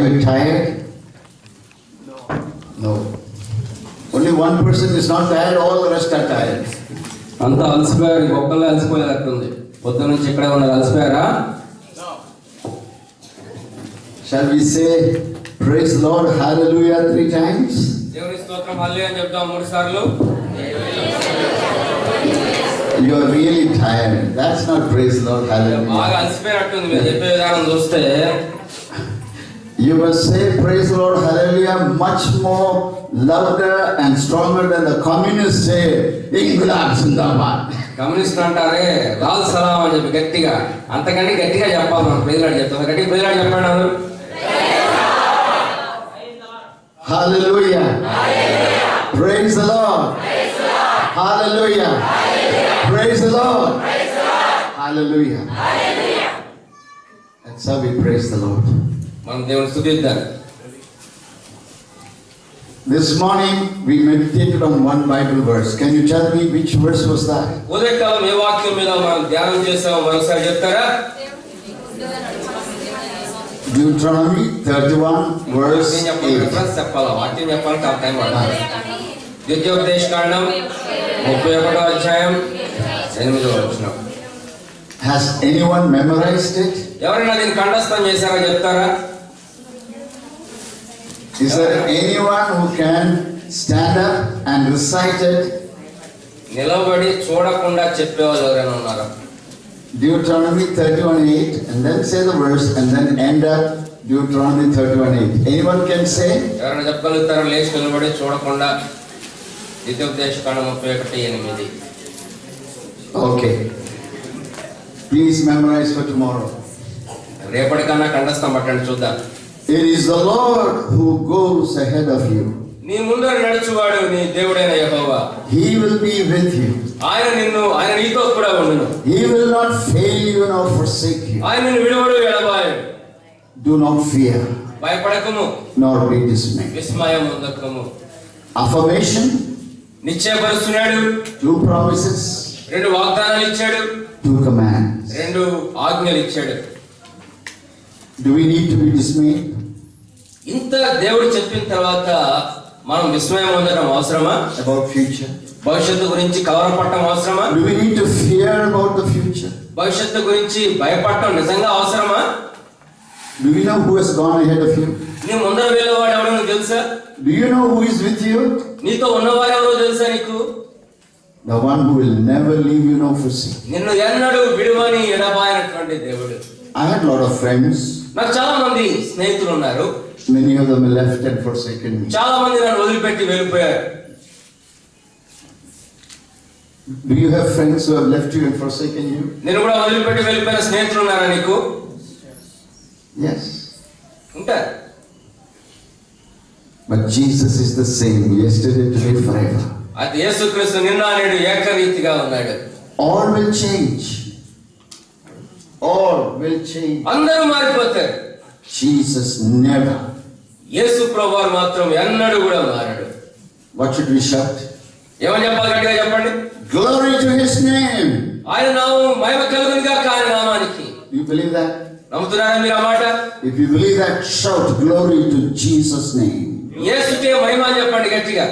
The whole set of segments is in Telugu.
you tired? No. Only one person is not tired, all the rest are tired. అంతా అలసిపోయారు, ఒక్కళ్ళే అలసిపోయేటట్టుంది. పొద్దు నుంచి ఇక్కడే ఉన్నారు, అలసిపోయారా? Shall we say praise Lord, hallelujah 3 times? దేవుని స్తోత్రం హల్లెలూయా అని చెప్దాం 3 సార్లు. You are really tired. That's not praise Lord, hallelujah. బాగా అలసిపోయినట్టుంది మీరు చెప్పే విధానం చూస్తే. You must say praise Lord, hallelujah much more louder and stronger than the communists say Inqilab Zindabad. Communist అంటారే లాల్ సలాం అని చెప్పి గట్టిగా, అంతకంటే గట్టిగా చెప్పాలి మనం. ప్రైజ్ లార్డ్ చెప్తాం, గట్టిగా ప్రైజ్ లార్డ్ చెప్పండి అందరూ. Hallelujah. Praise the Lord. Hallelujah. Praise the Lord. Hallelujah. That's how we praise the Lord. మనం దేవుని స్తుతిద్దాం. This morning we meditated on one Bible verse. Can you tell me which verse was that? ఉదయకాలం ఏ వాక్యం మీద మనం ధ్యానం చేసామో మరోసారి చెప్తారా? Deuteronomy 31 verse 8. చెప్పాలా? వాక్యం చెప్పాలంటే ఆ టైం పడాలి. ద్వితీయోపదేశకాండం 31వ అధ్యాయం 8వ వచనం. Has anyone memorized it? ఎవరైనా దీన్ని కంఠస్థం చేశారా చెప్తారా? Is there anyone who can stand up and recite it? నిలబడి చూడకుండా చెప్పేవాళ్ళు ఎవరైనా ఉన్నారా? Deuteronomy 31:8 and then say the verse and then end up Deuteronomy 31:8. Anyone can say? ఎవరైనా చెప్పగలుగుతారా? లేచి నిలబడి చూడకుండా ద్వితీయోపదేశకాండం 31:8. Okay. Please memorize for tomorrow. రేపటికన్నా కంఠస్థం పట్టండి చూద్దాం. It is the Lord who goes ahead of you. నీ ముందర నడుచువాడు నీ దేవుడైన యెహోవా. He will be with you. ఆయన నీతో కూడా ఉండును. He will not fail you nor forsake you. ఆయన నిన్ను విడువడు ఎడబాయడు. Do not fear. భయపడకము, nor be dismayed. విస్మయం పొందకము. Affirmation. నిశ్చయపరుస్తున్నాడు. 2 promises. 2 వాగ్దానాలు ఇచ్చాడు. 2 commands. 2 ఆజ్ఞలు ఇచ్చాడు. Do we need to be dismayed? ఇంత దేవుడు చెప్పిన తర్వాత మనం విస్మయం పొందడం అవసరమా? About future. భవిష్యత్తు గురించి కలవరపడటం అవసరమా? Do we need to fear about the future? భవిష్యత్తు గురించి భయపడటం నిజంగా అవసరమా? Do you know who has gone ahead of you? నీ ముందర వెళ్ళేవాడు ఎవడో నీకు తెలుసా? Do you know who is with you? నీతో ఉన్నవారు ఎవరో తెలుసా నీకు? The one who will never leave you nor forsake. నిన్ను ఎన్నడూ విడువని ఎడబాయనటువంటి దేవుడు. I had a lot of friends. నాకు చాలా మంది స్నేహితులు ఉన్నారు. Many of them left and forsaken me. చాలా మంది నన్ను వదిలిపెట్టి వెళ్ళిపోయారు. Do you have friends who have left you and forsaken you? నేను కూడా వదిలిపెట్టి వెళ్ళిపోయిన స్నేహితులు ఉన్నారా నీకు? Yes. ఉంటారు. But Jesus is the same yesterday, today, forever. అది యేసుక్రీస్తు నిన్న నేడు ఏకరీతిగా ఉన్నాడు. All will change. All will change. అందరూ మారిపోతారు. Jesus never. యేసు ప్రభువు మాత్రం ఎన్నడూ కూడా మారడు. What should we shout? ఏమని చెప్పాలి? గట్టిగా చెప్పండి. Glory to His name. ఆయన నామం మహిమ కలుగును గాక ఆయన నామానికి. You believe that? నమ్ముతున్నారా మీరు ఆ మాట? If you believe that, shout glory to Jesus' name. యేసుకే మహిమ అని చెప్పండి గట్టిగా.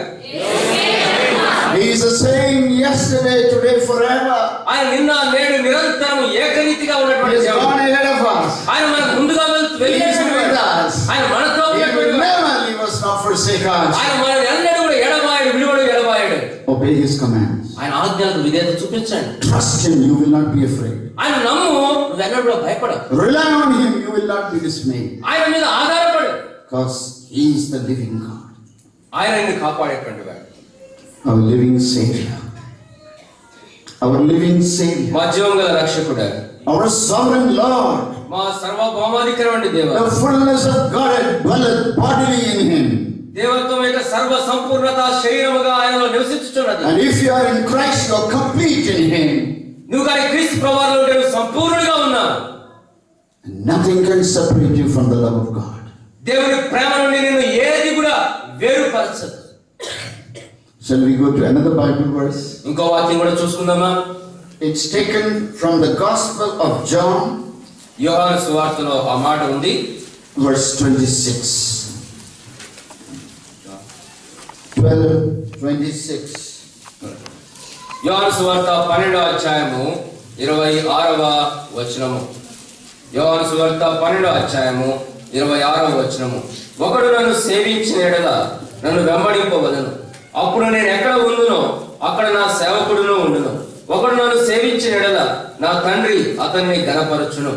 He is the same yesterday, today, forever. ఆయన నిన్న నేడు నిరంతరం ఏకరీతిగా He ఉన్నటువంటి has దేవుడు. gone ahead of us. ఆయన మనకు ముందుగా He is with us. ఆయన మనతో He will never leave us nor forsake us. ఆయన మన ఎన్నడూ కూడా ఎడబాయడు, విడువడు ఎడబాయడు. Obey His commands. ఆయన ఆజ్ఞలకు విధేయత చూపించండి. Trust Him, you will not be afraid. ఆయన నమ్ము, నువ్వు ఎన్నడూ కూడా భయపడవు. Rely on Him, you will not be dismayed. ఆయన మీద ఆధారపడు. Because He is the living God. ఆయన నిన్ను కాపాడేటువంటి వాడు. Our living Savior. Our living Savior. మా జీవం గల రక్షకుడు. Our sovereign Lord. మా సర్వభౌమాధికారమైన దేవుడు. The fullness of God dwelleth bodily in Him. దేవత్వం యొక్క సర్వ సంపూర్ణత శరీరముగా ఆయనలో నివసించుచున్నది. And if you are in Christ, you are complete in Him. నువ్వు కానీ క్రీస్తు ప్రభువులో ఉంటే నువ్వు సంపూర్ణుడిగా ఉన్నావు. And nothing can separate you from the love of God. దేవుని ప్రేమ నుండి నిన్ను ఏది కూడా వేరుపరచదు. Shall we go to another Bible verse? ఇంకో వాక్యం కూడా చూసుకుందామా? It's taken from the Gospel of John. యోహాను సువార్తలో ఆ మాట ఉంది. verse 26. 12:26. యోహాను సువార్త 12వ అధ్యాయము 26వ వచనము. యోహాను సువార్త 12వ అధ్యాయము 26వ వచనము. ఒకడు నన్ను సేవించిన యెడల నన్ను వెంబడింపవలెను. అప్పుడు నేను ఎక్కడ ఉండునో అక్కడ నా సేవకుడును ఉండును. ఒకడు నన్ను సేవించిన యెడల నా తండ్రి అతన్ని ఘనపరచును.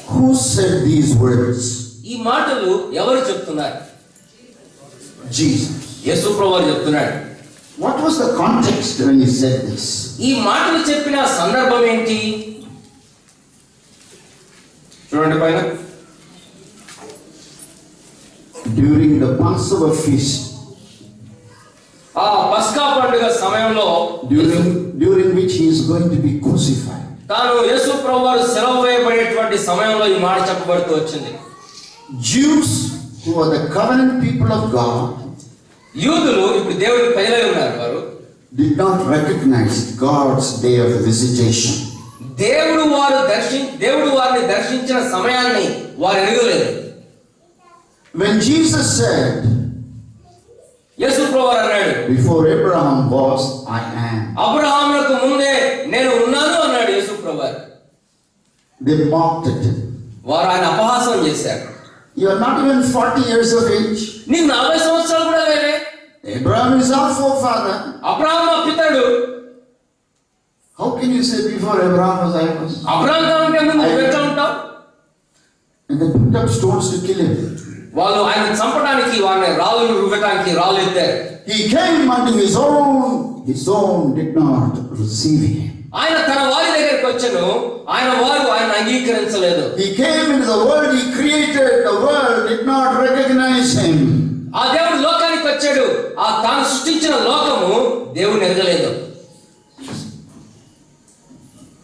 Who said these words? ఈ మాటలు ఎవరు చెప్తున్నారు? Jesus. యేసు ప్రభువు చెప్తున్నాడు. What was the context when he said this? ఈ మాటలు చెప్పిన సందర్భం ఏంటి? చూడండి పైన. During the Passover feast, ఆ పస్కా పండుగ సమయంలో during which he is going to be crucified. తాను యేసు ప్రభువారు సిలువ వేయబడేటువంటి సమయంలో ఈ మాట చెప్పబడుతూ వచ్చింది. Jews who are the covenant people of God, యూదులు ఇప్పుడు దేవుడికి ప్రజలై ఉన్నారు. వారు did not recognize God's day of visitation. దేవుడు వారిని దర్శించిన సమయాన్ని వారు ఎరగలేదు. When Jesus said, యేసు ప్రభువారు అన్నాడు, before Abraham was, I am. అబ్రహామునకు ముందే నేను ఉన్నాను అన్నాడు యేసు ప్రభువారు. They mocked at him. వారు ఆయన అపహాసం చేశారు. You are not even 40 years of age. నీకు 40 సంవత్సరాలు కూడా లేవే. Abraham is our forefather. Abraham మా పితడు. How can you say before Abraham was, I was? Abraham కంటే ముందు నువ్వు ఎట్లా ఉంటావు? And they picked up stones to kill him. వాళ్ళు ఆయన చంపడానికి వారిని రాళ్ళు రువ్వడానికి రాళ్ళు ఎత్తారు. He came unto his own did not receive him. ఆయన తన వారి దగ్గరికి వచ్చెను, వారు ఆయన అంగీకరించలేదు. He came into the world he created, the world did not recognize him. ఆ దేవుడు లోకానికి వచ్చాడు, తాను సృష్టించిన లోకము దేవుని ఎరగలేదు.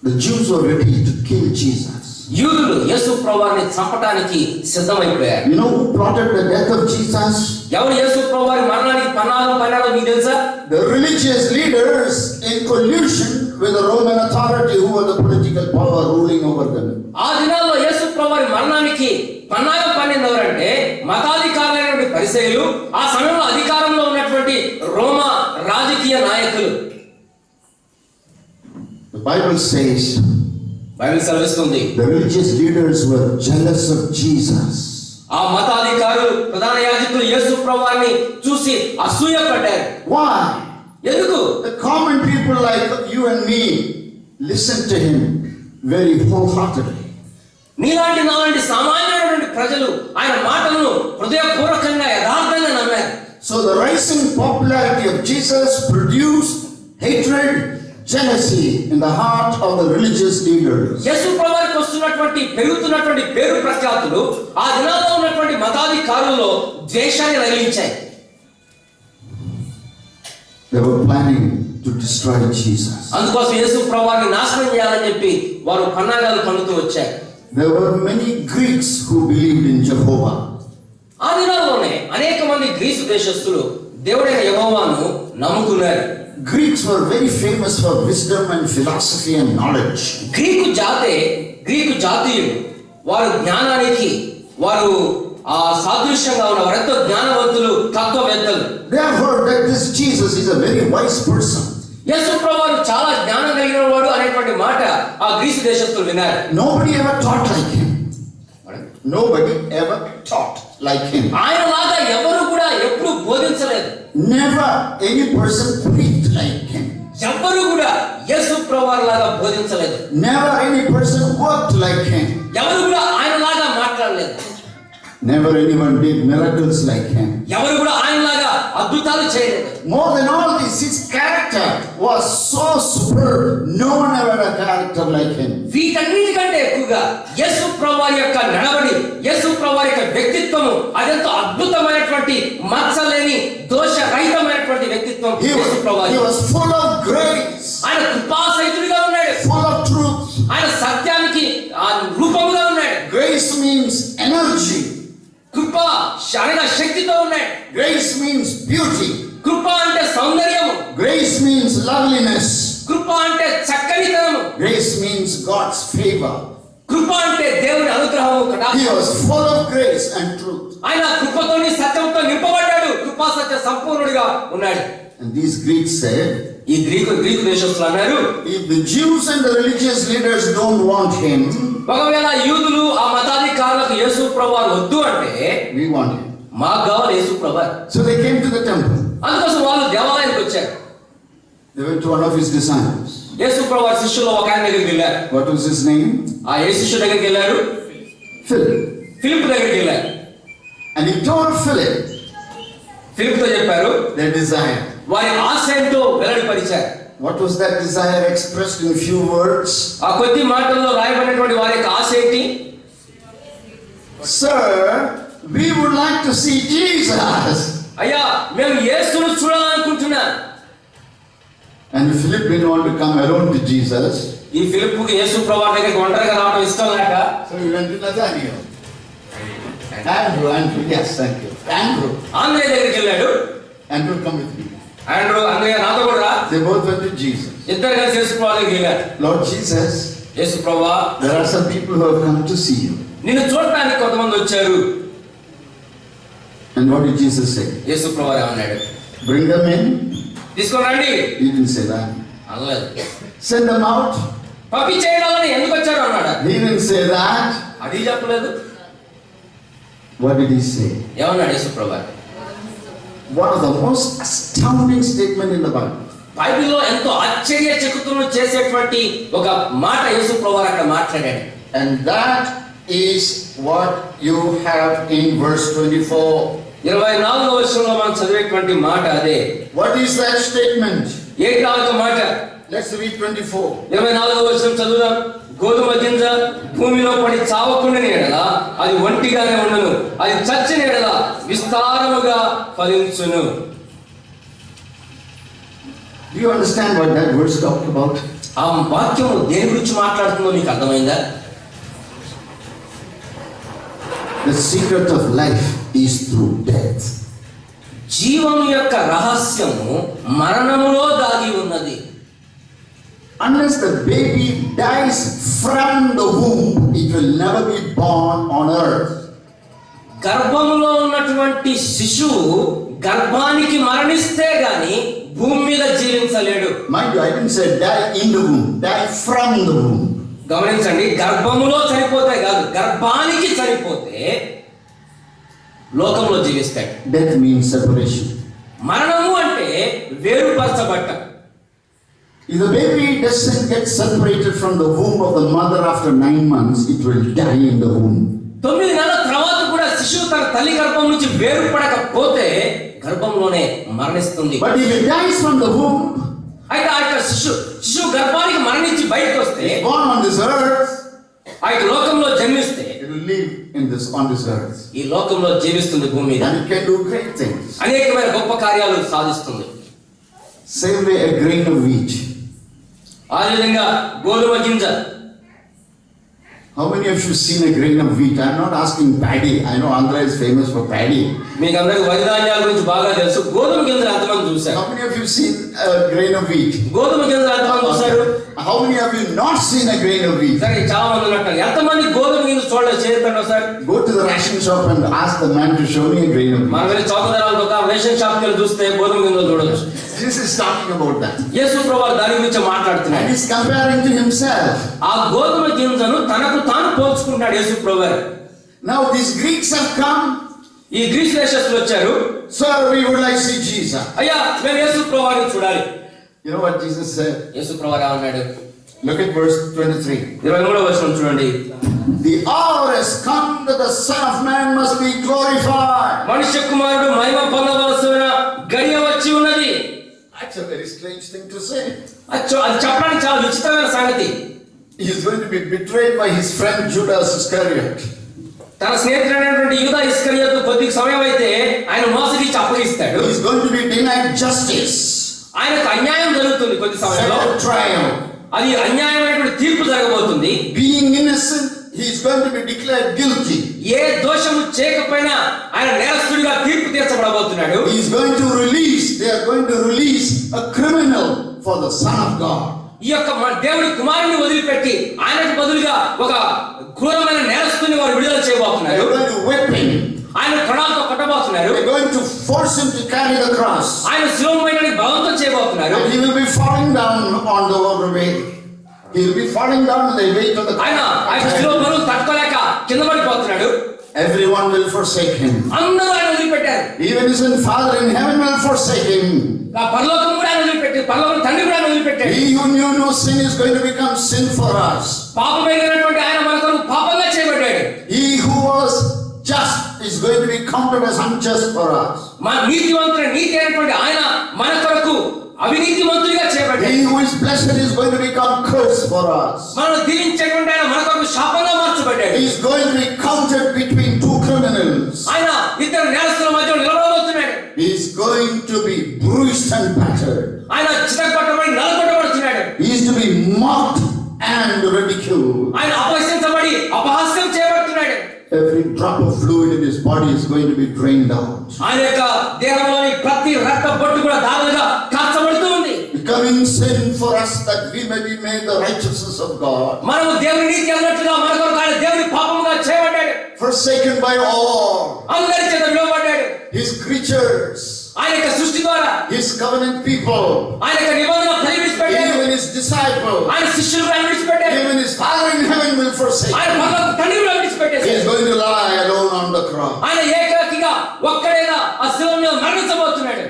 The Jews were ready to kill Jesus. యూదులు యేసు ప్రభువారిని చంపడానికి సిద్ధమైపోయారు. You know who plotted the death of Jesus? ఎవరు యేసు ప్రభువారి మరణానికి పన్నాగం మీకు తెలుసా? The religious leaders in collusion with the Roman authority who were the political power ruling over them. ఆ దినాల్లో యేసు ప్రభువారి మరణానికి పన్నాగం పన్నినవారంటే మతాధికారులైనటువంటి పరిసయ్యులు, ఆ సమయంలో అధికారంలో ఉన్నటువంటి రోమా రాజకీయ నాయకులు. The Bible says బైబిల్ సెలవిస్తుంది, the religious leaders were jealous of Jesus. ఆ మతాధికారులు ప్రధాన యాజకులు యేసు ప్రభువారిని చూసి అసూయపడ్డారు. Why? ఎందుకు? The common people like you and me listened to him very wholeheartedly. నీలాంటి నాలాంటి సామాన్యమైనటువంటి ప్రజలు ఆయన మాటలను హృదయపూర్వకంగా యథార్థంగా నమ్మారు. So the rising popularity of Jesus produced hatred, jealousy in the heart of the religious leaders. యేసు ప్రభువారికి పెరుగుతున్నటువంటి పేరు ప్రఖ్యాతులు ఆ దినాల్లో ఉన్నటువంటి మతాధికారుల్లో ద్వేషాన్ని రగిలించాయి. They were planning to destroy Jesus. అందుకోసం యేసు ప్రభువారిని నాశనం చేయాలని చెప్పి వారు పన్నాగాలు పన్నుతూ వచ్చారు. There were many Greeks who believed in Jehovah. ఆ దినాల్లోనే అనేక మంది గ్రీసు దేశస్థులు దేవుడైన యెహోవాను నమ్ముకున్నారు. Greeks were very famous for wisdom and philosophy and knowledge. Greek జాతీయులు వారు జ్ఞానానికి వారు సాదృశ్యంగా ఉన్న వారెంతో జ్ఞానవంతులు, తత్వవేత్తలు. They have heard that this Jesus is a very wise person. యేసు ప్రభువారు చాలా జ్ఞానం కలిగిన వాడు అనేటువంటి మాట ఆ గ్రీసు దేశస్థులు విన్నారు. Nobody ever taught like him. Nobody ever taught like him. ఆయనలాగా ఎవరు కూడా ఎప్పుడు బోధించలేదు. Never any person preached like him. ఎవరు కూడా యేసు ప్రభువారి లాగా బోధించలేదు. Never any person worked like him. ఎవరు కూడా ఆయనలాగా మాట్లాడలేదు. Never anyone did miracles like him. ఎవరు కూడా ఆయనలాగా అద్భుతాలు చేయలేదు. More than all this, his character was so superb. No one ever had a character like him. వీటన్నిటికంటే ఎక్కువగా యేసు ప్రభువారి యొక్క నడవడి, యేసు ప్రభువారి యొక్క వ్యక్తిత్వము అదెంతో అద్భుతమైనటువంటి మచ్చలేని దోషరహితమైనటువంటి వ్యక్తిత్వం యేసు ప్రభువారి. He was full of grace. ఆయన కృపాసహితుడిగా ఉన్నాడు. Full of truth. ఆయన సత్యానికి రూపముగా ఉన్నాడు. Grace means energy. కృప అనగా శక్తితో ఉన్నాడు. Grace means beauty. కృప అంటే సౌందర్యము. Grace means loveliness. కృప అంటే చక్కనితనము. Grace means God's favor. కృప అంటే దేవుని అనుగ్రహము He కటాక్షం. was full of grace and truth. ఆయన కృపతోని సత్యంతో నింపబడ్డాడు. కృపా సత్య సంపూర్ణుడిగా ఉన్నాడు. And these Greeks said, ఈ గ్రీకు దేశస్తులు అన్నారు, if the Jews and the religious leaders don't want him, ఒకవేళ యూదులు ఆ మతాధికారులకు యేసు ప్రభువారు వద్దు అంటే we want him. మాకు కావాలి యేసు ప్రభువారు. So they came to the temple. అందుకోసం వాళ్ళు దేవాలయానికి వచ్చారు. They went to one of his disciples. యేసు ప్రభువారి శిష్యుల్లో ఒక ఆయన దగ్గరికి వెళ్ళారు. What was his name? ఆ ఏ శిష్యుడి దగ్గరికి వెళ్ళారు? Philip. ఫిలిప్ దగ్గరికి వెళ్ళారు. And he told Philip ఫిలిప్తో చెప్పారు their desire. వారి ఆశ ఏంటో వెల్లడిపరిచారు. What was that desire expressed in few words? ఆ కొద్ది మాటల్లో రాయబడినటువంటి వారి యొక్క ఆశ ఏంటి? Sir, we would like to see Jesus. అయ్యా, మేము యేసును చూడాలనుకుంటున్నాం. And Philip didn't want to come alone to Jesus. ఈ ఫిలిప్పుకి యేసు ప్రభువారి దగ్గరికి ఒంటరిగా రావడం ఇష్టం లేక So he went to Nathaniel. Andrew, yes, thank you. Andrew, Andhraiah దగ్గరికి వెళ్ళాడు. Andrew, come with me. Andhraiah నాతో కూడా రా. They both went to Jesus. ఇద్దరు కలిసి యేసు ప్రభువారి దగ్గరికి వెళ్ళారు. Lord Jesus, యేసు ప్రభువా, there are some people who have come to see you. నిన్ను చూడటానికి కొంతమంది వచ్చారు. And what did Jesus say? యేసు ప్రభువారు ఏమన్నాడు? Bring them in. తీసుకొని రండి. He didn't say that. అనలేదు. Send them out. పంపించేయాలని ఎందుకు వచ్చారు అన్నాడు. He didn't say that. అది చెప్పలేదు. What did he say? ఏమన్నాడు యేసు ప్రభువారు? One of the most astounding statements in the Bible. బైబిల్లో ఎంతో ఆశ్చర్యచకితులను చేసేటువంటి ఒక మాట యేసు ప్రభువారు అక్కడ మాట్లాడాడు. And that is what you have in verse 24. 24వ వచనంలో మనం చదివేటువంటి మాట అదే. What is that statement? ఏంటి ఆ మాట? Let's read 24. 24వ వచనం చదువుదాం. గోధుమ గింజ భూమిలో పడి చావకుండాని ఎడల అది ఒంటిగానే ఉండను, అది చచ్చిన ఎడల విస్తారముగా ఫలించును. Do you understand what that verse talked about? ఆ వాక్యం దేని గురించి మాట్లాడుతుందో మీకు అర్థమైందా? The secret of life is through death. జీవం యొక్క రహస్యము మరణములో దాగి ఉన్నది. Unless the baby dies from the womb, it will never be born on earth. గర్భములో ఉన్నటువంటి శిశువు గర్భానికి మరణిస్తే గాని భూమి మీద జీవించలేడు. Mind you, I didn't say die in the womb, die from the womb. గమనించండి, గర్భములో చనిపోతే కాదు, గర్భానికి చనిపోతే లోకంలో జీవిస్తాడు. Death means separation. మరణము అంటే వేరుపరచబడటం. If the baby doesn't get separated from the womb of the mother after 9 months, it will die in the womb. 9 నెలల తర్వాత కూడా శిశువు తన తల్లి గర్భం నుంచి వేరుపడకపోతే గర్భంలోనే మరణిస్తుంది. But if it dies from the womb, అయితే ఆ యొక్క శిశువు గర్భానికి మరణించి బయటకు వస్తే, born on this earth, ఆ యొక్క లోకంలో జన్మిస్తే it will live on this earth. ఈ లోకంలో జీవిస్తుంది భూమి మీద. And it can do great things. అనేకమైన గొప్ప కార్యాలు సాధిస్తుంది. Same way a grain of wheat. ఆ విధంగా గోధుమ గింజ. How many of you seen a grain of wheat? I'm not asking paddy. I know Andhra is famous for paddy. మీకు అందరికి వరి ధాన్యాల గురించి బాగా తెలుసు. గోధుమ గింజలు ఎంతమంది చూశారు? How many of you seen a grain of wheat? గోధుమ గింజలు ఎంతమంది చూశారు? How many of you not seen a grain of wheat? సరే, చాలా మంది ఉన్నట్టు. ఎంతమంది గోధుమ గింజలు చూడలేదు? చేతండి sir. Go to the ration shop and ask the man to show me a grain of wheat. మనం వెళ్ళి చౌకధరాలకు ఒక రేషన్ షాప్కి వెళ్ళి చూస్తే గోధుమ గింజలు చూడవచ్చు. Jesus is talking about that. యేసు ప్రభువు దాని గురించి And మాట్లాడుతున్నాడు. he's comparing to himself. ఆ గోధుమ గింజను తనకు తాను పోల్చుకుంటాడు యేసు ప్రభువు. Now these Greeks have come. ఈ గ్రీస్ దేశస్తులు వచ్చారు. Sir, we would like to see Jesus. అయ్యా, మేము యేసు ప్రభువుని చూడాలి. You know what Jesus said? యేసు ప్రభువు అన్నాడు. Look at verse 23. 23వ వచనం చూడండి. The hour has come that the Son of Man must be glorified. మనుష్య కుమారుడు మహిమ పొందవలసిన గడియ వచ్చి ఉన్నది. That's a very strange thing to say. అది చెప్పడానికి చాలా విచిత్రమైన సంగతి. He is going to be betrayed by his friend Judas Iscariot. తన స్నేహితుడైనటువంటి యూదా ఇస్కరియోతు కొద్ది సమయం అయితే ఆయన మోసగిచ్చి అప్పగిస్తాడు. He is going to be denied justice. ఆయనకు అన్యాయం జరుగుతుంది కొద్ది సమయంలో. Trial. అది అన్యాయమైనటువంటి తీర్పు జరగబోతుంది. Being innocent, he is going to be declared guilty. ఏ దోషము చేయకపోయినా ఆయన నేరస్తుడిగా తీర్పు తీర్చబడబోతున్నాడు. He is going to release, they are going to release a criminal for the Son of God. ఈ యొక్క దేవుడి కుమారుని వదిలిపెట్టి ఆయనకు బదులుగా ఒక క్రూరమైన నేరస్తుని వారు విడుదల They చేయబోతున్నారు. are going to whip him. ఆయన కొడాలతో కొట్టబోతున్నారు. They are going to force him to carry the cross. ఆయన శిలువ పైన బలవంతం చేయబోతున్నారు. And he will be falling down on the way. He will be falling down on the weight of the ఆయన శిలువ cross. బరువు తట్టుకోలేక కింద పడిపోతున్నాడు. Everyone will forsake him. అందరూ ఆయన వదిలిపెట్టారు. Even his Father in heaven will forsake him. ఆ పరలోకం కూడా ఆయన వదిలిపెట్టారు. పరలోకం తండ్రి కూడా ఆయన వదిలిపెట్టాడు. He who knew no sin is going to become sin for us. పాపమైనటువంటి ఆయన మన కొరకు పాపంగా చేయబడ్డాడు. He who was just is going to be counted as unjust for us. మన నీతివంతుడు నీతి అయినటువంటి ఆయన మన కొరకు అవినీతిమంతుడిగా చేయబడ్డాడు. He who is blessed is going to become cursed for us. మనల్ని దీవించేటువంటి ఆయన మన కొరకు శాపంగా మార్చబడ్డాడు. He is going to be counted between two criminals. ఆయన ఇద్దరు నేరస్తుల మధ్య నిలబడబోతున్నాడు. He is going to be bruised and battered. ఆయన చితకబట్టబడి నలగొట్టబడుతున్నాడు. He is to be mocked and ridiculed. ఆయన అపహసించబడి అపహాస్యం చేయబడుతున్నాడు. Every drop of fluid in his body is going to be drained out. ఆయన యొక్క దేహంలోని ప్రతి రక్త బొట్టు కూడా దారులుగా కాల్చబడుతూ ఉంది. Becoming sin for us that we may be made the righteousness of God. మనము దేవుని నీతి అన్నట్లుగా మన కొరకు ఆయన దేవుని పాపముగా చేయబడ్డాడు. Forsaken by all. అందరి చేత విడవబడ్డాడు. His creatures. ఆయన యొక్క సృష్టి ద్వారా His covenant people. ఆయన యొక్క నిబంధన విడిచిపెట్టాడు. Even his disciples. ఆయన శిష్యులు కూడా విడిచిపెట్టాడు. Even his Father in heaven will forsake ఆయన him. పరలోక తండ్రి కూడా He is విడిచిపెట్టేశాడు. going to lie alone on the cross. ఆయన ఏకాకిగా ఒక్కడేగా ఆ శిలువ మీద మరణించబోతున్నాడు.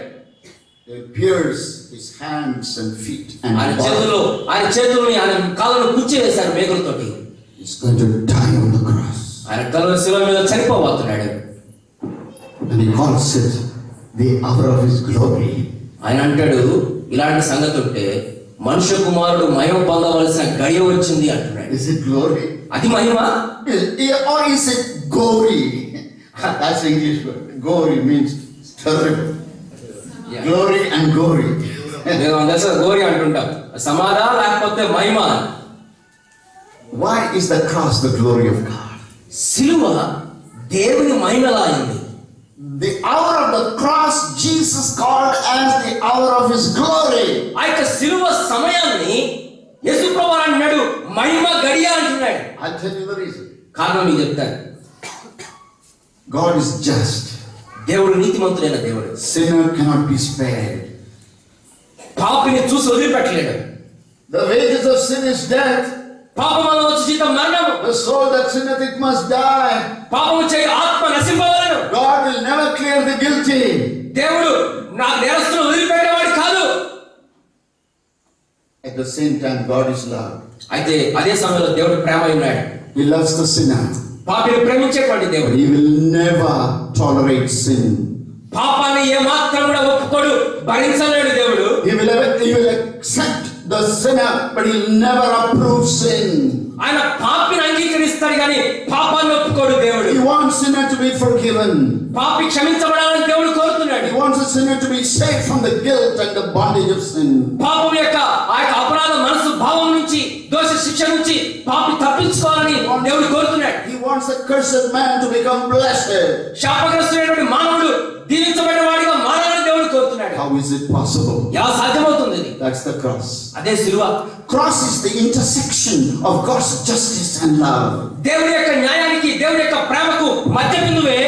They pierce his hands and feet and ఆయన body. చేతుల్ని ఆయన కాళ్ళను కుచ్చి వేశారు మేకులతోటి. He's going to die on the cross. ఆయన కలువ శిలువ మీద చనిపోబోతున్నాడు. And he calls it the hour of his glory. ఆయన అంటాడు ఇలాంటి సంగతి ఉంటే మనుష్య కుమారుడు మహిమ పొందవలసిన గడియ వచ్చింది అంటున్నాడు. Is it glory? అది మహిమ Or is it gory? That's English word. Gory means terrible. Yeah. Glory and gory. మేము అందరూ గోరి అంటుంటాం. సమాధా లేకపోతే మహిమ. Why is the cross the glory of God? సిలువ దేవుని మహిమలా అయింది. The hour of the cross Jesus called as the hour of his glory. ఆ యొక్క సిలువ సమయాన్ని యేసు ప్రభువు అన్నాడు మహిమ గడియ అంటున్నాడు. I'll tell you the reason. కారణం మీకు చెప్తాను. God is just. దేవుడు నీతిమంతుడైన దేవుడు. Sinner cannot be spared. పాపిని చూసి వదిలిపెట్టలేడు. The wages of sin is death. పాపం వల్ల వచ్చే జీతం మరణము. The soul that sinneth it must die. పాపము చేయి ఆత్మ నశింపవలెను. God will never clear the guilty. దేవుడు నా నేరస్తులను వదిలిపెట్టేవాడు కాదు. At the same time, God is love. అయితే అదే సమయంలో దేవుడు ప్రేమ ఉన్నాడు. He loves the sinner. పాపిని ప్రేమించేటువంటి దేవుడు. He will never tolerate sin. పాపాన్ని ఏ మాత్రం కూడా ఒప్పుకోడు, భరించలేడు దేవుడు. He will accept the sinner, but he will never approve sin. ఆయన పాపిని అంగీకరిస్తాడు కానీ పాపాన్ని ఒప్పుకోడు దేవుడు. He wants sinner to be forgiven. పాపి క్షమించబడాలని దేవుడు కోరుతున్నాడు. He wants a sinner to be saved from the guilt and the bondage of sin. పాపం యొక్క ఆ యొక్క అపరాధ మనసు భావం నుంచి, దోష శిక్ష నుంచి పాపి తప్పించుకోవాలని దేవుడు కోరుతున్నాడు. He wants a cursed man to become blessed. శాపగ్రస్తుడైనటువంటి మానవుడు దీవించబడిన వాడిగా మారాలని దేవుడు కోరుతున్నాడు. How is it possible? ఎలా సాధ్యమవుతుంది ఇది? That's the cross. అదే సిలువ. Cross is the intersection of God's justice and love. దేవుడి యొక్క న్యాయానికి, దేవుడి యొక్క ప్రేమకు మధ్య బిందువే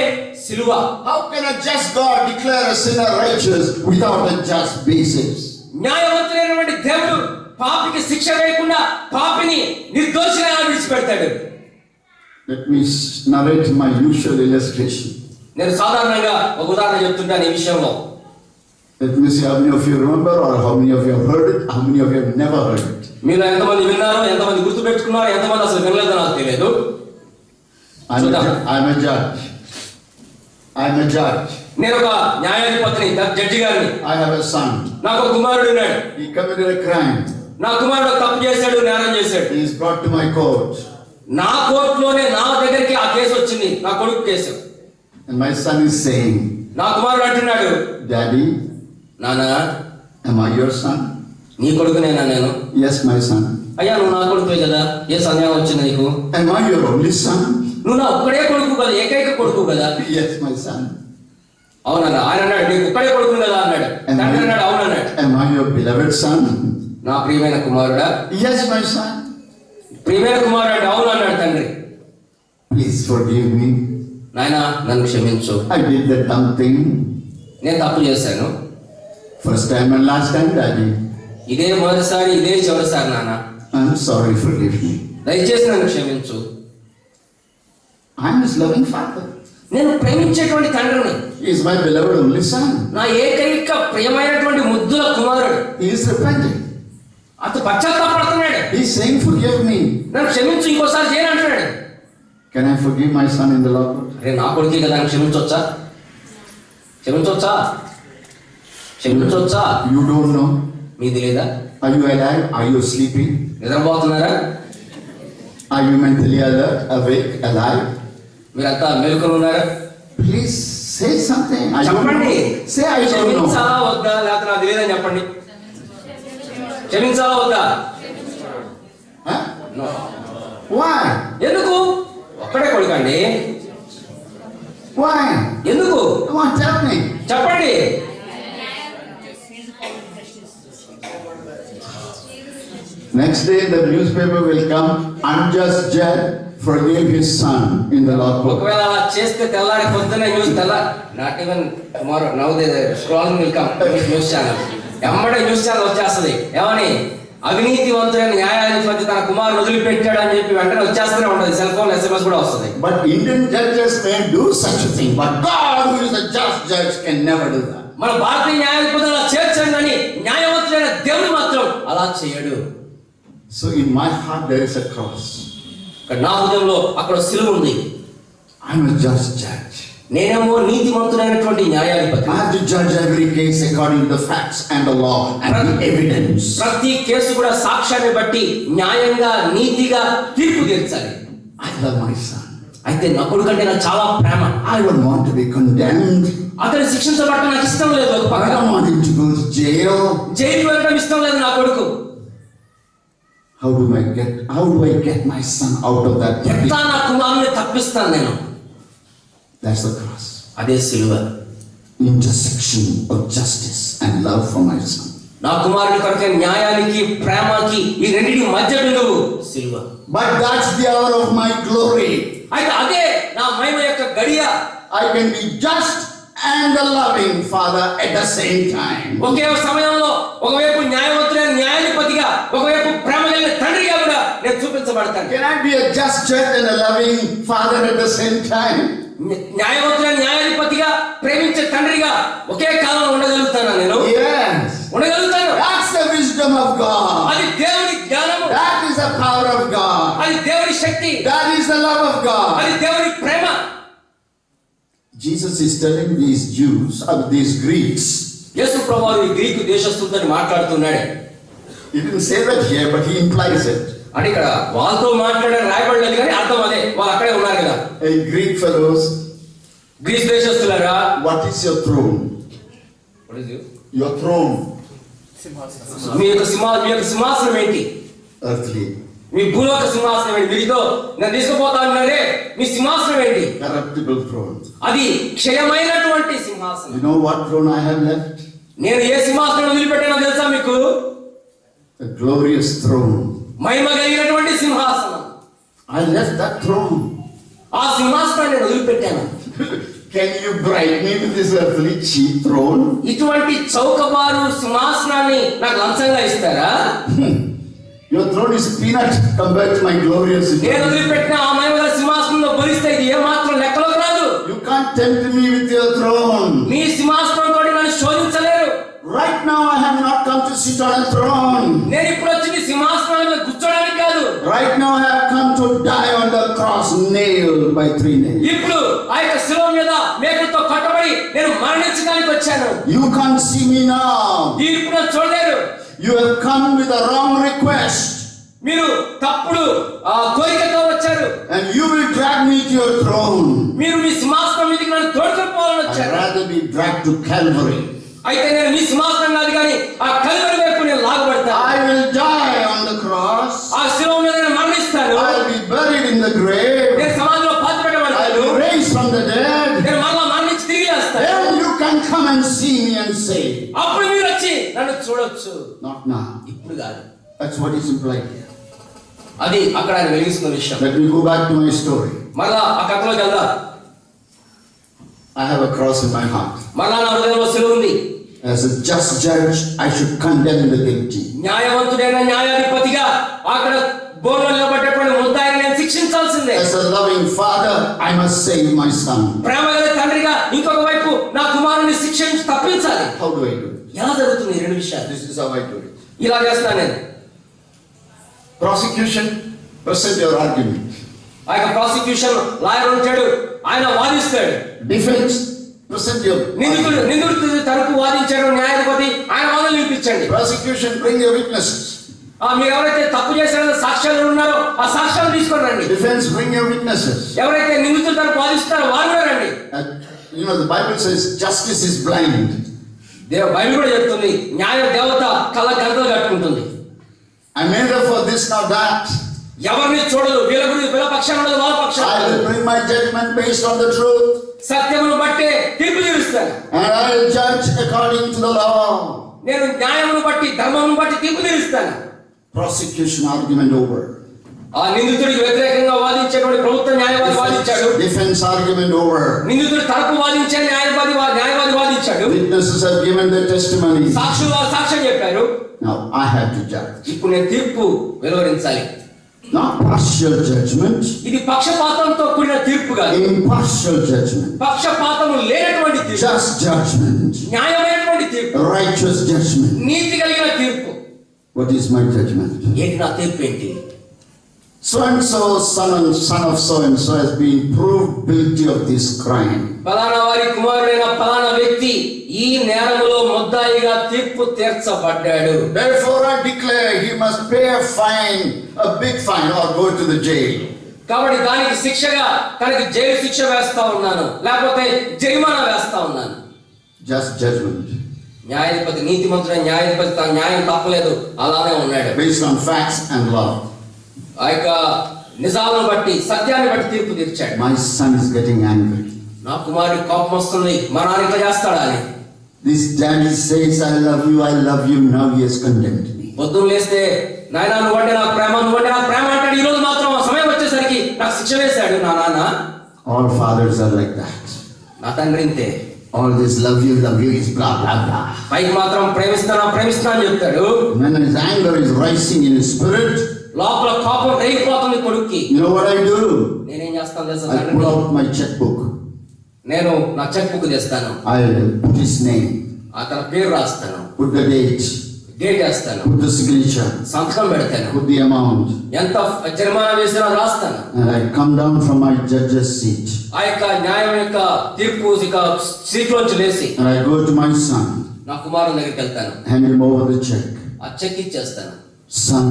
సిలువ. How can a just God declare a sinner righteous without a just basis? న్యాయవంతుడైనటువంటి దేవుడు పాపికి శిక్ష వేయకుండా పాపిని నిర్దోషిగా విడిచిపెడతాడు. Let me narrate my usual illustration. నేను సాధారణంగా ఒక ఉదాహరణ చెప్తుంటాను ఈ విషయంలో. Let me see how many of you remember or how many of you have heard it, how many of you have never heard it. మీరు ఎంతమంది విన్నారో, ఎంతమంది గుర్తుపెట్టుకున్నారో, ఎంతమంది అసలు వినలేదో నాకు తెలియదు. I'm a judge. I'm a judge. నేను ఒక న్యాయాధిపతిని, జడ్జి గారిని. I have a son. నాకు ఒక కుమారుడు ఉన్నాడు. He committed a crime. నా కుమారుడు తప్పు చేశాడు, నేరం చేశాడు. He is brought to my court. నా కోర్టులోనే నా దగ్గరికి ఆ కేసు వచ్చింది, నా కొడుకు case. And my son is saying, నా కుమారుడు అంటున్నాడు, Daddy, నాన్న, am I your son? నీ కొడుకునేనా నేను? Yes, my son. అయ్యా నువ్వు నా కొడుకువే కదా, ఏ సందేహం వచ్చింది నీకు? Am I your only son? నువ్వు నా ఒక్కడే కొడుకు కదా, ఏకైక కొడుకు కదా? Yes, my son. అవునన్నా. ఆయన అన్నాడు నీకు ఒక్కడే కొడుకు కదా అన్నాడు. తండ్రి అన్నాడు అవునన్నాడు. Am I your beloved son? నా ప్రియమైన కుమారుడా? Yes, my son. ప్రియమైన కుమారుడు అవును అన్నాడు తండ్రి. Please forgive me. నాయనా నన్ను క్షమించు, I did that dumb thing. నేను తప్పు చేశాను. First time and last time, Daddy. ఇదే మొదటిసారి, ఇదే చివరిసారి నాన్న. I'm sorry, forgive me. దయచేసి నన్ను క్షమించు. I'm his loving father. నేను ప్రేమించేటువంటి తండ్రిని. He is my beloved only son. నా ఏకైక ప్రియమైనటువంటి ముద్దుల కుమారుడు. He is repenting. అతను పశ్చాత్తాపడుతున్నాడు. He is saying, forgive me. నన్ను క్షమించు, ఇంకోసారి చేయను అంటున్నాడు. Can I forgive my son in the Lord? అరే నా కొడుకే కదా, క్షమించవచ్చా? క్షమించవచ్చా? క్షమించవచ్చా? You don't know. మీది లేదా? Are you alive? Are you sleeping? నిద్రపోతున్నారా? Are you mentally alert, awake, alive? మీరంతా మేలుకొని ఉన్నారా? Please say something. I don't చెప్పండి. know. Say I don't know. క్షమించాలా వద్దా, లేకపోతే నాకు తెలియదని చెప్పండి. క్షమించాలా వద్దా? Huh? No. Why? ఎందుకు? ఒక్కడే కొడుకండి. Why? ఎందుకు? Come on, tell me. చెప్పండి. Next day the newspaper will come, unjust judge forgave his son in the Lord. ఒకవేళ అలా చేస్తే తెల్లారి పొద్దున్న news not even tomorrow now they scrolling will come news channel. ఎమ్మడే న్యూస్ ఛానల్ వచ్చేస్తుంది. ఏమని? అవినీతివంతుడైన న్యాయాధిపతి తన కుమారుడు వదిలిపెట్టాడు అని చెప్పి వెంటనే వచ్చేస్తూనే ఉంటుంది. సెల్ ఫోన్ SMS కూడా వస్తుంది. But Indian judges may do such a thing, but God, who is a just judge, can never do that. మన భారతీయ న్యాయాధిపతి అలా చేర్చాడు కానీ న్యాయవంతుడైన దేవుడు మాత్రం అలా చేయడు. So in my heart there is a cross. నా హృదయంలో అక్కడ సిలువ ఉంది. I'm a just judge. నేనేమో నీతిమంతుడైనటువంటి న్యాయాధిపతి. I have to judge every case according to the facts and the law and the evidence. ప్రతి కేసు కూడా సాక్ష్యాన్ని బట్టి న్యాయంగా నీతిగా తీర్పు తీర్చాలి. I love my son. అయితే నా కొడుకంటే నాకు చాలా ప్రేమ. I don't want to be condemned. అతను శిక్షించబడటం నాకు ఇష్టం లేదు. I don't want him to go to jail. జైలుకి వెళ్ళడం ఇష్టం లేదు నా కొడుకు. How do I get my son out of that? ఎట్లా నా కుమారుని తప్పిస్తాను నేను? That's the cross. అదే సిలువ. Intersection of justice and love for my son. నా కుమారుని కొరకు న్యాయానికి ప్రేమకి ఈ రెండింటి మధ్య బిందువు సిలువ. But that's the hour of my glory. అయితే అదే నా మహిమ యొక్క గడియ. I can be just and a loving father at the same time. ఒకే సమయంలో ఒకవైపు న్యాయవంతుడైన న్యాయాధిపతిగా, ఒకవైపు ప్రేమ కలిగిన తండ్రిగా కూడా నేను చూపించబడతాను. Can I be a just judge and a loving father at the same time? న్యాయవంతుడైన న్యాయాధిపతిగా, ప్రేమించే తండ్రిగా ఒకే కాలంలో ఉండగలుగుతానా నేను? Yes. ఉండగలుగుతాను. That's the wisdom of God. అది దేవుని జ్ఞానము. That is the power of God. అది దేవుని శక్తి. That is the love of God. అది దేవుని ప్రేమ. Jesus is telling these Jews, these Greeks. యేసు ప్రభువు ఈ గ్రీకు దేశస్థులతో మాట్లాడుతున్నాడు. He didn't say that here, but he implies it. అంటే ఇక్కడ వాళ్ళతో మాట్లాడని రాయబడలేదు కానీ అర్థం అదే. వాళ్ళు అక్కడే ఉన్నారు కదా. Hey, Greek fellows. గ్రీస్ దేశస్థులారా. What is your throne? What is your throne? మీ యొక్క సింహాసనం ఏంటి? Earthly. మీ భూలోక సింహాసనం ఏంటి? మీతో నేను తీసుకుపోతానన్నారే, మీ సింహాసనం ఏంటి? Corruptible throne. అది క్షయమైనటువంటి సింహాసనం. You know what throne I have left? నేను ఏ సింహాసనం వదిలిపెట్టానో తెలుసా మీకు? A glorious throne. మహిమ కలిగినటువంటి సింహాసనం. I left that throne. ఆ సింహాసనాన్ని నేను వదిలిపెట్టాను. Can you bribe me with this earthly cheap throne? ఇటువంటి చౌకబారు సింహాసనాన్ని నాకు లంచంగా ఇస్తారా? Your throne is peanut compared to my glorious throne. నేను వదిలిపెట్టిన ఆ మహిమ సింహాసనంలో భరిస్తే ఇది ఏమాత్రం లెక్కలోకి రాదు. You can't tempt me with your throne. మీ సింహాసనంతో నన్ను శోధించలేరు. Right now I have not come to sit on a throne. నేను ఇప్పుడు వచ్చి నీ సింహాసనం మీద కూర్చోడానికి కాదు. Right now I have come to die on the cross, nailed by 3 nails. ఇప్పుడు ఆ యొక్క శిలువ మీద మేకులతో కట్టబడి నేను మరణించడానికి వచ్చాను. You can't see me now. ఇప్పుడు చూడలేరు. You have come with a wrong request. మీరు తప్పుడు కోరికతో వచ్చారు. And you will drag me to your throne. మీరు మీ సింహాసనం మీదకి నన్ను తోడుకుపోవాలని వచ్చారు. I'd rather be dragged to Calvary. అయితే నేను మీ సింహాసనం కాదు కానీ ఆ కల్వరి వైపు నేను లాగబడతా. I will die on the cross. ఆ శిలువ మీద నేను మరణిస్తాను. I will be buried in the grave. నేను సమాధిలో పాతిపెట్టబడతాను. I will rise from the dead. నేను మరలా మరణించి తిరిగి వస్తాను. Then you can come and see me and say. అప్పుడు మీరు వచ్చి నన్ను చూడొచ్చు. Not now. ఇప్పుడు కాదు. That's what is implied. అది అక్కడ ఆయన వెలిగిస్తున్న విషయం. Let me go back to my story. మరలా ఆ కథలోకి వెళ్దాం. I have a cross in my heart. మరలా నా హృదయంలో సిలువ ఉంది. As a just judge, I should condemn the guilty. న్యాయవంతుడైన న్యాయాధిపతిగా అక్కడ బోర్లో నిలబడ్డటువంటి ముద్దాయిని నేను శిక్షించాల్సిందే. As a loving father, I must save my son. ప్రేమగల తండ్రిగా ఇంకొక వైపు నా కుమారుని శిక్షించి తప్పించాలి. How do I do it? ఎలా జరుగుతుంది ఈ రెండు విషయాలు? This is how I do it. ఇలా చేస్తాను నేను. Prosecution, present your argument. ఆ యొక్క ప్రాసిక్యూషన్ లాయర్ ఉంటాడు, ఆయన వాదిస్తాడు. Defense, present your నిందితుడు తరపు వాదించాడు న్యాయాధిపతి, ఆయన వాదనలు వినిపించండి. prosecution, bring your witnesses. మీరు ఎవరైతే తప్పు చేశారో సాక్ష్యాలు ఉన్నారో ఆ సాక్ష్యాలు తీసుకొని రండి. Defense, bring your witnesses. ఎవరైతే నిందితుడు తరపు వాదిస్తారో వారు కూడా రండి. The Bible says justice is blind. Bible కూడా చెప్తుంది న్యాయ దేవత కళ్ళ గంటలు కట్టుకుంటుంది. I may therefore this not that. ఎవరిని చూడదు, వీళ్ళ గురించి వీళ్ళ పక్షాన ఉండదు, వాళ్ళ పక్షాన. I will bring my judgment based on the truth. సత్యమును బట్టి తీర్పు తీరుస్తాను. And I will judge according to the law. నేను న్యాయమును బట్టి ధర్మమును బట్టి తీర్పు తీరుస్తాను. Prosecution argument over. ఆ నిందితుడికి వ్యతిరేకంగా వాదించేటువంటి ప్రభుత్వ న్యాయవాది వాదించాడు. Defense argument over. నిందితుడు తరపు వాదించే న్యాయవాది వాదించాడు. Witnesses have given their testimony. సాక్షులు సాక్ష్యం చెప్పారు. Now I have to judge. ఇప్పుడు నేను తీర్పు వెలువరించాలి. Not partial judgment. ఇది పక్షపాతంతో కూడిన తీర్పు కాదు. Impartial judgment. పక్షపాతము లేనటువంటి తీర్పు. Just judgment. న్యాయమైనటువంటి తీర్పు. Righteous judgment. నీతి కలిగిన తీర్పు. What is my judgment? ఏంటి నా తీర్పు ఏంటి? So and so, son of so and so has been proved guilty of this crime. పలానా వారి కుమారుడైన పలానా వ్యక్తి ఈ నేరములో ముద్దాయిగా తీర్పు తీర్చబడ్డాడు. Therefore I declare he must pay a fine, a big fine, or go to the jail. కాబట్టి దానికి శిక్షగా తనకి జైలు శిక్ష వేస్తా ఉన్నాను, లేకపోతే జరిమానా వేస్తా ఉన్నాను. Just judgment. న్యాయాధిపతి నీతిమంతుడైన న్యాయాధిపతి తన న్యాయం తప్పలేదు, అలానే ఉన్నాడు. Based on facts and law. ఆ యొక్క నిజాలను బట్టి సత్యాన్ని బట్టి తీర్పు తీర్చాడు. My son is getting angry. నా కుమారుడికి కోపం వస్తుంది, మా నాన్న ఇట్లా చేస్తాడా అని. This daddy says I love you, now he has condemned me. పొద్దున్న లేస్తే నాయన నువ్వంటే నాకు ప్రేమ అంటాడు. ఈ రోజు మాత్రం సమయం వచ్చేసరికి నాకు శిక్ష వేశాడు నా నాన్న. All fathers are like that. నా తండ్రి ఇంతే. All this love you is blah blah blah. పైకి మాత్రం ప్రేమిస్తున్నా అని చెప్తాడు. When his anger is rising in his spirit, లోపల కోపం రేగిపోతుంది కొడుక్కి. you know what I do? నేనేం చేస్తాను తెలుసా? I pull out my checkbook. నేను నా చెక్ బుక్ తెస్తాను. I put his name. అతని పేరు రాస్తాను. Put the date. డేట్ వేస్తాను. Put the signature. సంతకం పెడతాను. Put the amount. ఎంత జరిమానా వేసినా రాస్తాను. And I come down from my judge's seat. ఆ యొక్క న్యాయం యొక్క తీర్పు సీట్లోంచి లేచి And I go to my son. నా కుమారుని దగ్గరికి వెళ్తాను. Hand him over the check. ఆ చెక్ ఇచ్చేస్తాను. Son,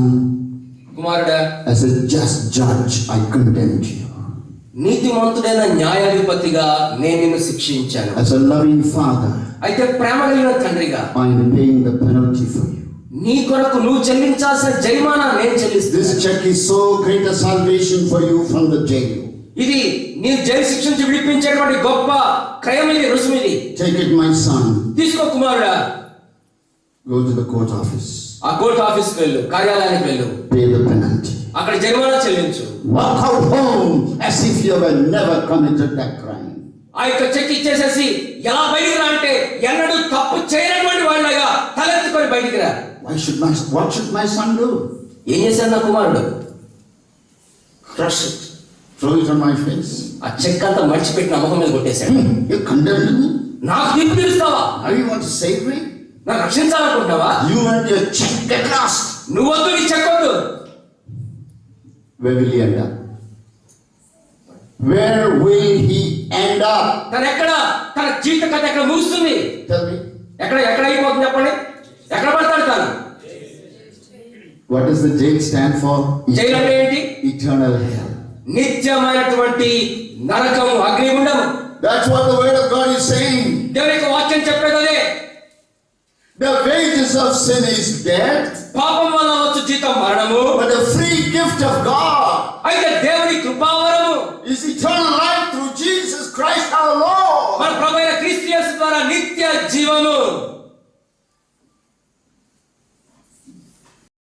కుమారుడా, as a just judge, I condemned you. నీతిమంతుడైన న్యాయాధిపతిగా నేను నిన్ను శిక్షించాను. As a loving father, అయితే ప్రేమ కలిగిన తండ్రిగా I am paying the penalty for you. నీ కొరకు నువ్వు చెల్లించాల్సిన జరిమానా నేను చెల్లిస్తాను. This check is so great a salvation for you from the jail. ఇది నీ జైలు శిక్ష నుంచి విడిపించేటువంటి గొప్ప క్రయం, ఇది రుసుము. ఇది Take it, my son. తీసుకో కుమారుడా. Go to the court office. ఆ కోర్టు ఆఫీస్కి వెళ్ళు, కార్యాలయానికి వెళ్ళు. Pay the penalty. అక్కడ జరిమానా చెల్లించు. Walk out home as if you have never committed that crime. ఆ యొక్క చెక్ ఇచ్చేసేసి ఎలా బయటికి రా అంటే ఎన్నడూ తప్పు చేయనటువంటి వాళ్ళగా తలెత్తుకొని బయటికి రా. What should my son do? ఏం చేశాడు నా కుమారుడు? Crush it. Throw it on my face. ఆ చెక్ అంతా మర్చిపెట్టి నా ముఖం మీద కొట్టేశాడు. You condemned me? నాకు తీర్పు తీరుస్తావా? Now you want to save me? నా రక్షించాలనుకుంటున్నావా? You and your check get lost. నువ్వొద్దు, నీ చెక్ వద్దు. Where will he end up? Where will he end up? తన జీవిత కథ ఎక్కడ ముగుస్తుంది? Tell me. ఎక్కడ అయిపోతుంది చెప్పండి. ఎక్కడ పడతాడు తాను? What does the jail stand for? Jail అంటే ఏంటి? Eternal hell. నిత్యమైనటువంటి నరకము, అగ్నిగుండము. That's what the word of God is saying. దేవుని యొక్క వాక్యం చెప్పేది అదే. The wages of sin is death. పాపం వల్ల వచ్చు జీతం మరణము. But the free gift of God, అయితే దేవుని కృపావరము, is eternal life through Jesus Christ our Lord. మన ప్రభువైన క్రీస్తు యేసు ద్వారా నిత్య జీవము.